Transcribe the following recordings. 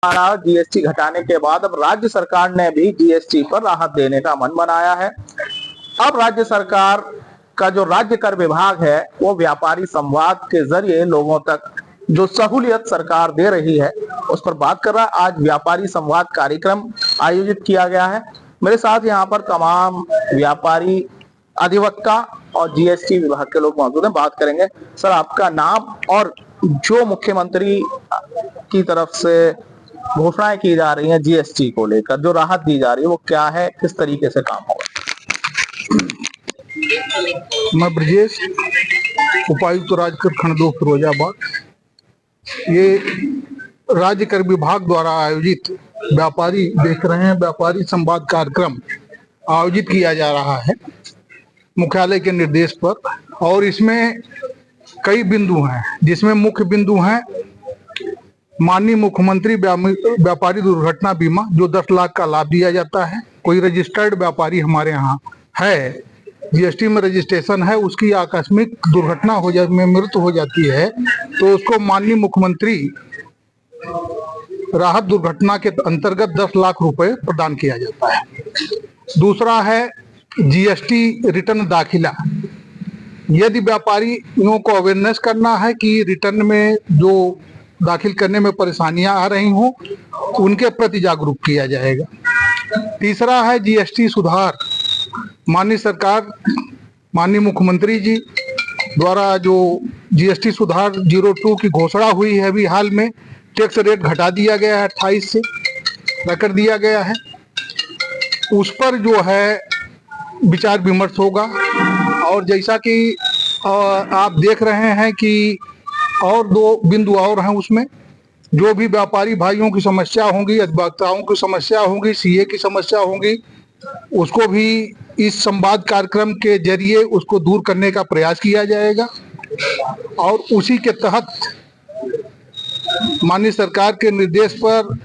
GST घटाने के बाद अब राज्य सरकार ने भी जीएसटी पर राहत देने का मन बनाया है। अब राज्य सरकार का जो राज्य कर विभाग है वो व्यापारी संवाद के जरिए लोगों तक जो सहूलियत सरकार दे रही है उस पर बात कर रहा है। आज व्यापारी संवाद कार्यक्रम आयोजित किया गया है। मेरे साथ यहाँ पर तमाम व्यापारी, अधिवक्ता और जीएसटी विभाग के लोग मौजूद हैं। बात करेंगे। सर, आपका नाम और जो मुख्यमंत्री की तरफ से घोषणाएं की जा रही हैं जीएसटी को लेकर, जो राहत दी जा रही है वो क्या है, किस तरीके से काम होगा? मैं ब्रजेश, उपायुक्त राजकर खंड 2 फिरोजाबाद। ये राज्य कर विभाग द्वारा आयोजित व्यापारी देख रहे हैं व्यापारी संवाद कार्यक्रम आयोजित किया जा रहा है मुख्यालय के निर्देश पर, और इसमें कई बिंदु हैं, जिसमें मुख्य बिंदु हैं माननीय मुख्यमंत्री व्यापारी दुर्घटना बीमा, जो 10 लाख का लाभ दिया जाता है। कोई रजिस्टर्ड व्यापारी हमारे यहाँ है, जीएसटी में रजिस्ट्रेशन है, उसकी आकस्मिक दुर्घटना में मृत्यु हो जाती है तो उसको माननीय मुख्यमंत्री राहत दुर्घटना के अंतर्गत 10 लाख रुपए प्रदान किया जाता है। दूसरा है जीएसटी रिटर्न दाखिला। यदि व्यापारियों को अवेयरनेस करना है कि रिटर्न में जो दाखिल करने में परेशानियां आ रही हों, उनके प्रति जागरूक किया जाएगा। तीसरा है जीएसटी सुधार। माननीय सरकार, माननीय मुख्यमंत्री जी द्वारा जो जीएसटी सुधार 02 की घोषणा हुई है, अभी हाल में टैक्स रेट घटा दिया गया है, 28 से कर दिया गया है। उस पर जो है विचार विमर्श होगा। और जैसा कि आप देख रहे हैं कि और 2 बिंदु और हैं, उसमें जो भी व्यापारी भाइयों की समस्या होंगी, अधिवक्ताओं की समस्या होंगी, सीए की समस्या होंगी, उसको भी इस संवाद कार्यक्रम के जरिए उसको दूर करने का प्रयास किया जाएगा। और उसी के तहत माननीय सरकार के निर्देश पर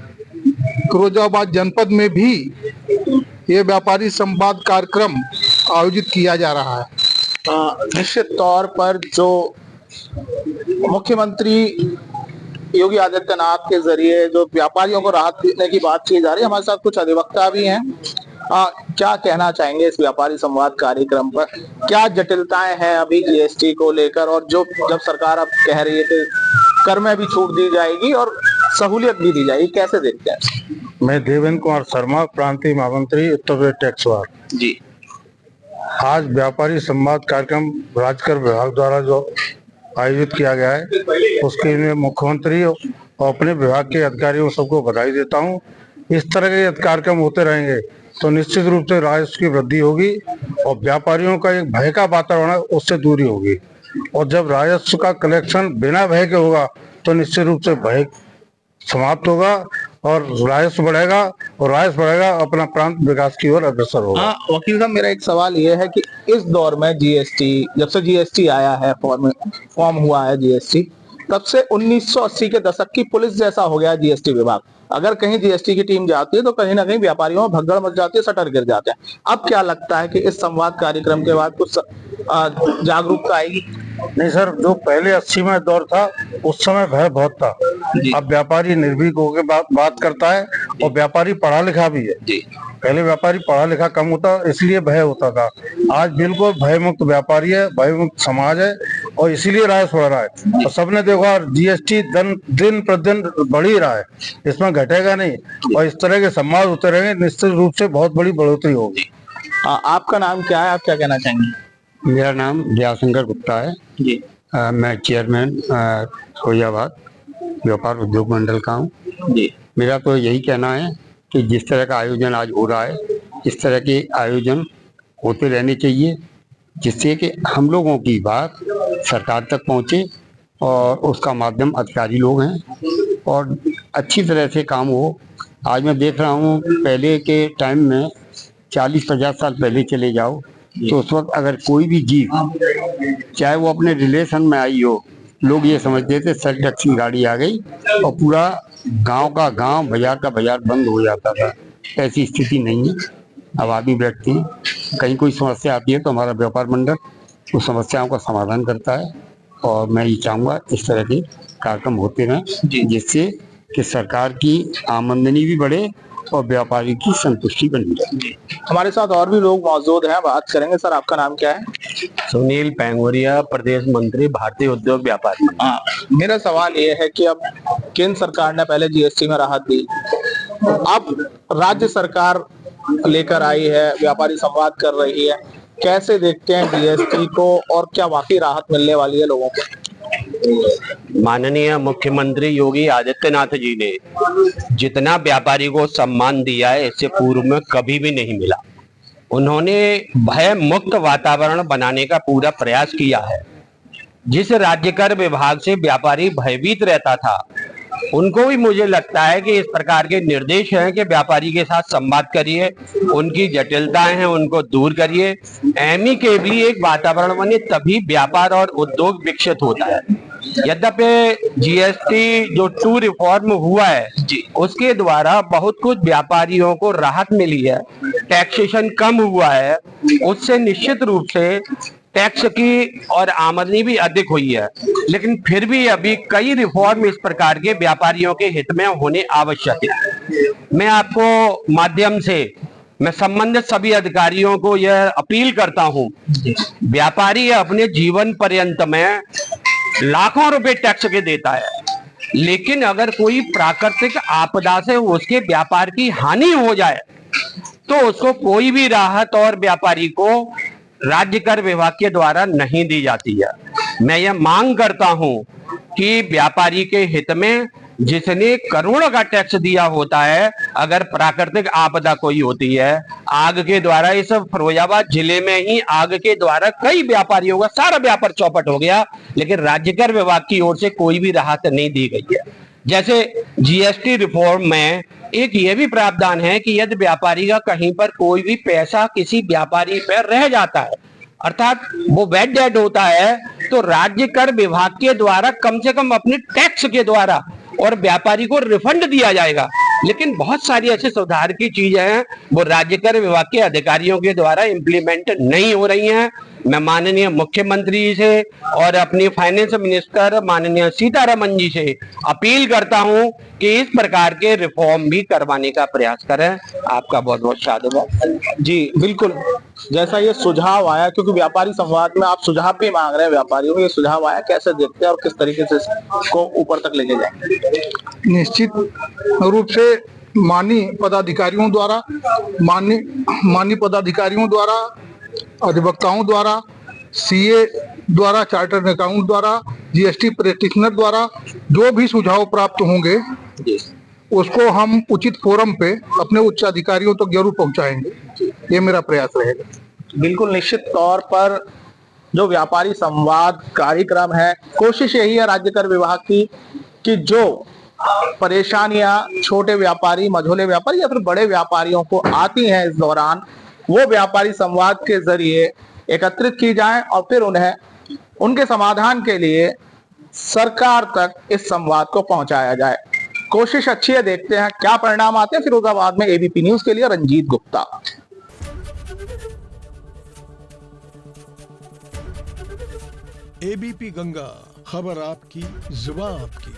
फिरोजाबाद जनपद में भी ये व्यापारी संवाद कार्यक्रम आयोजित किया जा रहा है। निश्चित तौर पर जो मुख्यमंत्री योगी आदित्यनाथ के जरिए जो व्यापारियों को राहत देने की बात की जा रही है, हमारे साथ कुछ अधिवक्ता भी हैं। क्या कहना चाहेंगे इस व्यापारी संवाद कार्यक्रम पर? क्या जटिलताएं हैं अभी जीएसटी को लेकर, और जो जब सरकार अब कह रही है कि कर में भी छूट दी जाएगी और सहूलियत भी दी जाएगी, कैसे देखते हैं? मैं देवेंद्र कुमार शर्मा, प्रांतीय महामंत्री, उत्तर प्रदेश टैक्स वार्ड जी। आज व्यापारी संवाद कार्यक्रम राजकर विभाग द्वारा जो आयोजित किया गया है, उसके लिए मुख्यमंत्री और अपने विभाग के अधिकारियों सबको बधाई देता हूं। इस तरह के कार्यक्रम होते रहेंगे तो निश्चित रूप से राजस्व की वृद्धि होगी और व्यापारियों का एक भय का वातावरण उससे दूरी होगी। और जब राजस्व का कलेक्शन बिना भय के होगा तो निश्चित रूप से भय समाप्त होगा और राजस्व बढ़ेगा, और राजस्व बढ़ेगा, अपना प्रांत विकास की ओर अग्रसर होगा। वकील साहब, मेरा एक सवाल ये है कि इस दौर में जीएसटी, जब से जीएसटी आया है, फॉर्म हुआ है जीएसटी, तब से 1980 के दशक की पुलिस जैसा हो गया है जीएसटी विभाग। अगर कहीं जीएसटी की टीम जाती है तो कहीं ना कहीं व्यापारियों में भगदड़ मच जाती है, शटर गिर जाते हैं। अब क्या लगता है कि इस संवाद कार्यक्रम के बाद कुछ जागरूकता आएगी? नहीं सर, जो पहले 80 में दौर था उस समय भय बहुत था। अब व्यापारी निर्भीक होकर बात करता है और व्यापारी पढ़ा लिखा भी है। पहले व्यापारी पढ़ा लिखा कम होता, इसलिए भय होता था। आज बिल्कुल भय मुक्त व्यापारी है, भय मुक्त समाज है, और इसीलिए राजस्व बढ़ रहा है। और सबने देखा जीएसटी दिन प्रतिदिन बढ़ ही रहा है, इसमें घटेगा नहीं। और इस तरह के संवाद होते रहेंगे, निश्चित रूप से बहुत बड़ी बढ़ोतरी होगी। आपका नाम क्या है, आप क्या कहना चाहेंगे? मेरा नाम दयाशंकर गुप्ता है जी। मैं चेयरमैन फिरोजाबाद व्यापार उद्योग मंडल का हूँ जी। मेरा तो यही कहना है कि जिस तरह का आयोजन आज हो रहा है, इस तरह के आयोजन होते रहने चाहिए, जिससे कि हम लोगों की बात सरकार तक पहुँचे और उसका माध्यम अधिकारी लोग हैं और अच्छी तरह से काम हो। आज मैं देख रहा हूँ, पहले के टाइम में 40-50 साल पहले चले जाओ तो उस वक्त अगर कोई भी जीव, चाहे वो अपने रिलेशन में आई हो, लोग ये समझते थे सेल्फ टैक्सी गाड़ी आ गई और पूरा गांव का गांव, बाजार का बाजार बंद हो जाता था। ऐसी स्थिति नहीं है। अब आदमी बैठते हैं, कहीं कोई समस्या आती है तो हमारा व्यापार मंडल उस समस्याओं का समाधान करता है। और मैं ये चाहूँगा इस तरह के कार्यक्रम होते रहें, जिससे कि सरकार की आमदनी भी बढ़े और व्यापारी की संतुष्टि बनी रहे। हमारे साथ और भी लोग मौजूद हैं, बात करेंगे। सर, आपका नाम क्या है? सुनील पेंगोरिया, प्रदेश मंत्री, भारतीय उद्योग व्यापार। हाँ, मेरा सवाल ये है कि अब केंद्र सरकार ने पहले जीएसटी में राहत दी, अब राज्य सरकार लेकर आई है, व्यापारी संवाद कर रही है। कैसे देखते हैं जीएसटी को और क्या वाकई राहत मिलने वाली है लोगों को? माननीय मुख्यमंत्री योगी आदित्यनाथ जी ने जितना व्यापारी को सम्मान दिया है इससे पूर्व में कभी भी नहीं मिला। उन्होंने भय मुक्त वातावरण बनाने का पूरा प्रयास किया है। जिस राज्य कर विभाग से व्यापारी भयभीत रहता था, उनको भी मुझे लगता है कि इस प्रकार के निर्देश हैं कि व्यापारी के साथ संवाद करिए, उनकी जटिलताएं हैं उनको दूर करिए। एमिकेबली एक वातावरण बने, तभी व्यापार और उद्योग विकसित होता है। यद्यपि जीएसटी जो 2 रिफॉर्म हुआ है उसके द्वारा बहुत कुछ व्यापारियों को राहत मिली है, टैक्सेशन कम हुआ है, उससे निश्चित रूप से टैक्स की और आमदनी भी अधिक हुई है। लेकिन फिर भी अभी कई रिफॉर्म इस प्रकार के व्यापारियों के हित में होने आवश्यक है। मैं आपको माध्यम से मैं संबंधित सभी अधिकारियों को यह अपील करता हूं, व्यापारी अपने जीवन पर्यंत में लाखों रुपए टैक्स के देता है, लेकिन अगर कोई प्राकृतिक आपदा से उसके व्यापार की हानि हो जाए तो उसको कोई भी राहत और व्यापारी को राज्य कर विभाग के द्वारा नहीं दी जाती है। मैं यह मांग करता हूं कि व्यापारी के हित में जिसने करोड़ों का टैक्स दिया होता है, अगर प्राकृतिक आपदा कोई होती है, आग के द्वारा, इस फिरोजाबाद जिले में ही आग के द्वारा कई व्यापारियों का सारा व्यापार चौपट हो गया, लेकिन राज्य कर विभाग की ओर से कोई भी राहत नहीं दी गई है। जैसे जीएसटी रिफॉर्म में एक ये भी प्रावधान है कि यदि व्यापारी का कहीं पर कोई भी पैसा किसी व्यापारी पर रह जाता है, अर्थात वो बैड डेट होता है, तो राज्य कर विभाग के द्वारा कम से कम अपने टैक्स के द्वारा और व्यापारी को रिफंड दिया जाएगा। लेकिन बहुत सारी ऐसे सुधार की चीजें हैं वो राज्य कर विभाग के अधिकारियों के द्वारा इम्प्लीमेंट नहीं हो रही हैं। मैं माननीय मुख्यमंत्री से और अपनी फाइनेंस मिनिस्टर माननीय सीतारमन जी से अपील करता हूं कि इस प्रकार के रिफॉर्म भी करवाने का प्रयास करें। आपका बहुत बहुत साधुवाद। जी बिल्कुल, जैसा ये सुझाव आया, क्योंकि व्यापारी संवाद में आप सुझाव भी मांग रहे हैं व्यापारियों को, ये सुझाव आया, कैसे देखते हैं और किस तरीके से इसको ऊपर तक लेके जाएंगे? निश्चित रूप से माननीय पदाधिकारियों द्वारा, अधिवक्ताओं द्वारा, सीए द्वारा, चार्टर्ड अकाउंट द्वारा, जीएसटी प्रैक्टिशनर द्वारा जो भी सुझाव प्राप्त होंगे उसको हम उचित फोरम पे अपने उच्च अधिकारियों तक जरूर पहुंचाएंगे। ये मेरा प्रयास रहेगा। बिल्कुल, निश्चित तौर पर जो व्यापारी संवाद कार्यक्रम है, कोशिश यही है राज्य कर विभाग की कि जो परेशानियां छोटे व्यापारी, मझोले व्यापारी या फिर बड़े व्यापारियों को आती हैं इस दौरान, वो व्यापारी संवाद के जरिए एकत्रित की जाए और फिर उन्हें उनके समाधान के लिए सरकार तक इस संवाद को पहुंचाया जाए। कोशिश अच्छी है, देखते हैं क्या परिणाम आते हैं। फिरोजाबाद में एबीपी न्यूज के लिए रंजीत गुप्ता। एबीपी गंगा, खबर आपकी, जुबान आपकी।